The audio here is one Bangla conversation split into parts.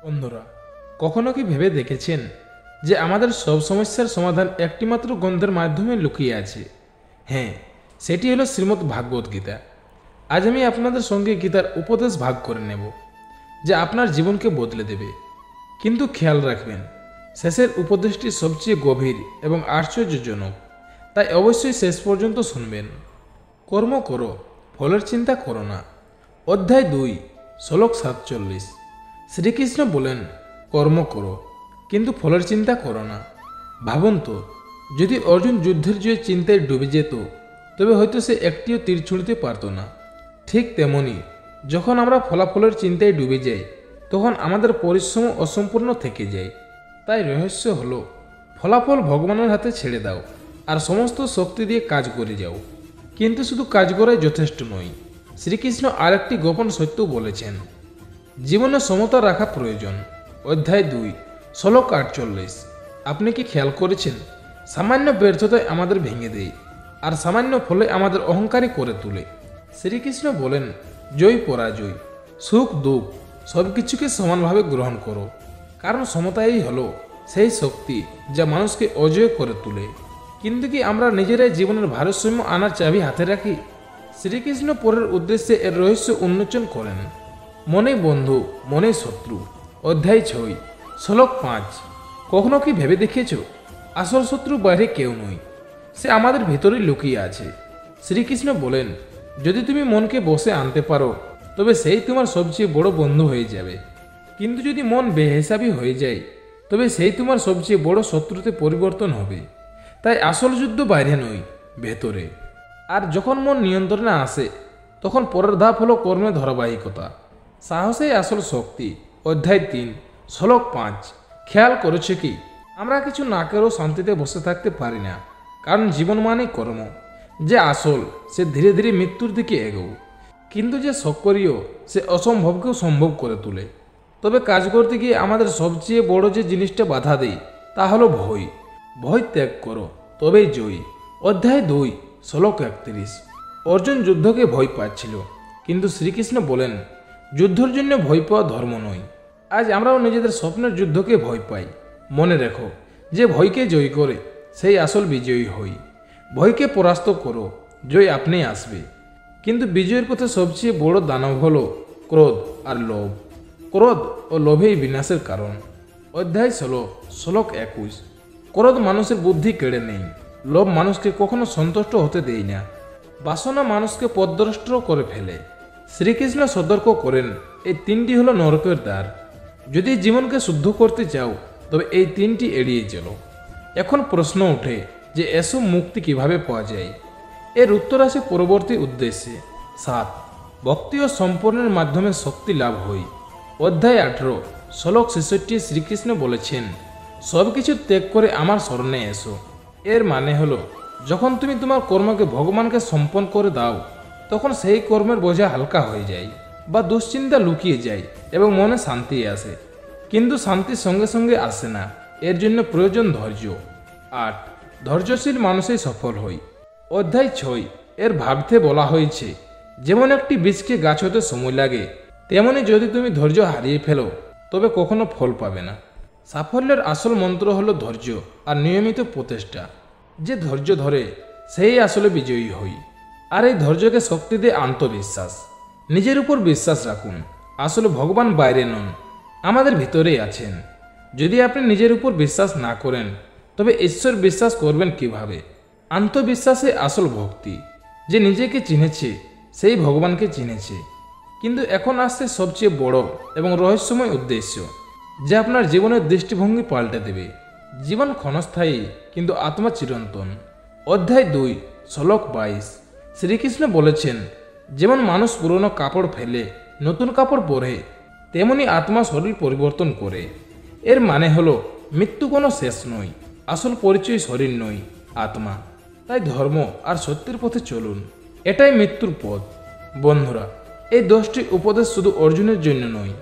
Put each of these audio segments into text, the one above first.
বন্ধুরা, কখনো কি ভেবে দেখেছেন যে আমাদের সব সমস্যার সমাধান একটিমাত্র গ্রন্থের মাধ্যমে লুকিয়ে আছে? হ্যাঁ, সেটি হলো শ্রীমদ্ ভাগবত গীতা। আজ আমি আপনাদের সঙ্গে গীতার উপদেশ ভাগ করে নেব, যা আপনার জীবনকে বদলে দেবে। কিন্তু খেয়াল রাখবেন, শেষের উপদেশটি সবচেয়ে গভীর এবং আশ্চর্যজনক, তাই অবশ্যই শেষ পর্যন্ত শুনবেন। কর্ম করো, ফলের চিন্তা করো না। অধ্যায় 2, শ্লোক 47। শ্রীকৃষ্ণ বলেন, কর্ম করো কিন্তু ফলের চিন্তা করো না। ভাবুন তো, যদি অর্জুন যুদ্ধের জয়ে চিন্তায় ডুবে যেত, তবে হয়তো সে একটিও তীর ছুঁড়তে পারত না। ঠিক তেমনি যখন আমরা ফলাফলের চিন্তায় ডুবে যাই, তখন আমাদের পরিশ্রম অসম্পূর্ণ থেকে যায়। তাই রহস্য হলো, ফলাফল ভগবানের হাতে ছেড়ে দাও আর সমস্ত শক্তি দিয়ে কাজ করে যাও। কিন্তু শুধু কাজ করাই যথেষ্ট নয়। শ্রীকৃষ্ণ আরেকটি গোপন সত্য বলেছেন, জীবনে সমতা রাখা প্রয়োজন। অধ্যায় 2, শ্লোক 48। আপনি কি খেয়াল করেছেন, সামান্য ব্যর্থতায় আমাদের ভেঙে দেয়, আর সামান্য ফলে আমাদের অহংকারী করে তোলে। শ্রীকৃষ্ণ বলেন, জয় পরাজয়, সুখ দুঃখ সব কিছুকে সমানভাবে গ্রহণ করো, কারণ সমতাই হলো সেই শক্তি যা মানুষকে অজয় করে তোলে। কিন্তু কি আমরা নিজেরাই জীবনের ভারসাম্য আনার চাবি হাতে রাখি? শ্রীকৃষ্ণ পরের উদ্দেশ্যে এর রহস্য উন্মোচন করেন। মনে বন্ধু, মনে শত্রু। অধ্যায় 6, শ্লোক 5। কখনো কি ভেবে দেখেছ, আসল শত্রু বাইরে কেউ নয়, সে আমাদের ভেতরেই লুকিয়ে আছে। শ্রীকৃষ্ণ বলেন, যদি তুমি মনকে বসে আনতে পারো, তবে সেই তোমার সবচেয়ে বড় বন্ধু হয়ে যাবে। কিন্তু যদি মন বেহিসাবি হয়ে যায়, তবে সেই তোমার সবচেয়ে বড় শত্রুতে পরিবর্তন হবে। তাই আসল যুদ্ধ বাইরে নয়, ভেতরে। আর যখন মন নিয়ন্ত্রণে আসে, তখন পরের ধাপ হলো কর্মের ধারাবাহিকতা। সাহসেই আসল শক্তি। অধ্যায় 3, শ্লোক 5। খেয়াল করেছে কি, আমরা কিছু না করেও শান্তিতে বসে থাকতে পারি না, কারণ জীবন মানেই কর্ম। যে আসল, সে ধীরে ধীরে মৃত্যুর দিকে এগোয়। কিন্তু যে সক্রিয়, সে অসম্ভবকেও সম্ভব করে তোলে। তবে কাজ করতে গিয়ে আমাদের সবচেয়ে বড় যে জিনিসটা বাধা দেয়, তা হলো ভয়। ভয় ত্যাগ করো, তবেই জয়ী। অধ্যায় 2, শ্লোক 31। অর্জুন যুদ্ধকে ভয় পাচ্ছিল, কিন্তু শ্রীকৃষ্ণ বলেন, যুদ্ধের জন্য ভয় পাওয়া ধর্ম নয়। আজ আমরাও নিজেদের স্বপ্নের যুদ্ধকে ভয় পাই। মনে রেখো, যে ভয়কে জয় করে, সেই আসল বিজয়ী হই। ভয়কে পরাস্ত করো, জয় আপনি আসবে। কিন্তু বিজয়ের পথে সবচেয়ে বড় দানব হলো ক্রোধ আর লোভ। ক্রোধ ও লোভেই বিনাশের কারণ। অধ্যায় 16, শ্লোক 21। ক্রোধ মানুষের বুদ্ধি কেড়ে নেই, লোভ মানুষকে কখনো সন্তুষ্ট হতে দেয় না, বাসনা মানুষকে পথভ্রষ্ট করে ফেলে। শ্রীকৃষ্ণ সতর্ক করেন, এই 3টি হলো নরকের দ্বার। যদি জীবনকে শুদ্ধ করতে চাও, তবে এই 3টি এড়িয়ে চলো। এখন প্রশ্ন ওঠে যে এসব মুক্তি কিভাবে পাওয়া যায়? এর উত্তর আসে পরবর্তী উদ্দেশ্যে। 7, ভক্তি ও সম্পর্ণের মাধ্যমে শক্তি লাভ হয়। অধ্যায় 18, শ্লোক 66। শ্রীকৃষ্ণ বলেছেন, সব কিছু ত্যাগ করে আমার শরণে এসো। এর মানে হলো, যখন তুমি তোমার কর্মকে ভগবানকে সমর্পণ করে দাও, তখন সেই কর্মের বোঝা হালকা হয়ে যায়, বা দুশ্চিন্তা লুকিয়ে যায় এবং মনে শান্তি আসে। কিন্তু শান্তির সঙ্গে সঙ্গে আসে না, এর জন্য প্রয়োজন ধৈর্য। 8, ধৈর্যশীল মানুষই সফল হয়। অধ্যায় 6, এর ভাবতে বলা হয়েছে, যেমন একটি বীজকে গাছ হতে সময় লাগে, তেমনি যদি তুমি ধৈর্য হারিয়ে ফেলো, তবে কখনো ফল পাবে না। সাফল্যের আসল মন্ত্র হলো ধৈর্য আর নিয়মিত প্রচেষ্টা। যে ধৈর্য ধরে, সেই আসলে বিজয়ী হয়। আর এই ধৈর্যকে শক্তি দেয় আত্মবিশ্বাস। নিজের উপর বিশ্বাস রাখুন, আসলে ভগবান বাইরে নন, আমাদের ভিতরেই আছেন। যদি আপনি নিজের উপর বিশ্বাস না করেন, তবে ঈশ্বর বিশ্বাস করবেন কিভাবে? আত্মবিশ্বাসে আসল ভক্তি। যে নিজেকে চিনেছে, সেই ভগবানকে চিনেছে। কিন্তু এখন আসছে সবচেয়ে বড় এবং রহস্যময় উদ্দেশ্য, যা আপনার জীবনের দৃষ্টিভঙ্গি পাল্টে দেবে। জীবন ক্ষণস্থায়ী, কিন্তু আত্মা চিরন্তন। অধ্যায় 2, শ্লোক 22। শ্রীকৃষ্ণ বলেছেন, যেমন মানুষ পুরনো কাপড় ফেলে নতুন কাপড় পরে, তেমনি আত্মা শরীর পরিবর্তন করে। এর মানে হলো, মৃত্যু কোনো শেষ নয়, আসল পরিচয় শরীর নয়, আত্মা। তাই ধর্ম আর সত্যের পথে চলুন, এটাই মৃত্যুর পথ। বন্ধুরা, এই 10টি উপদেশ শুধু অর্জুনের জন্য নয়,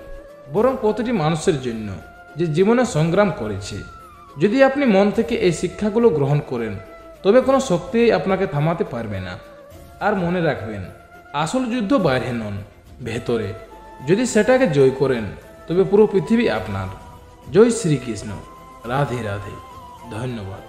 বরং প্রতিটি মানুষের জন্য যে জীবনে সংগ্রাম করেছে। যদি আপনি মন থেকে এই শিক্ষাগুলো গ্রহণ করেন, তবে কোনো শক্তিই আপনাকে থামাতে পারবে না। আর মনে রাখবেন, আসল যুদ্ধ বাইরে নন, ভেতরে। যদি সেটাকে জয় করেন, তবে পুরো পৃথিবী আপনার। জয় শ্রীকৃষ্ণ। রাধে রাধে। ধন্যবাদ।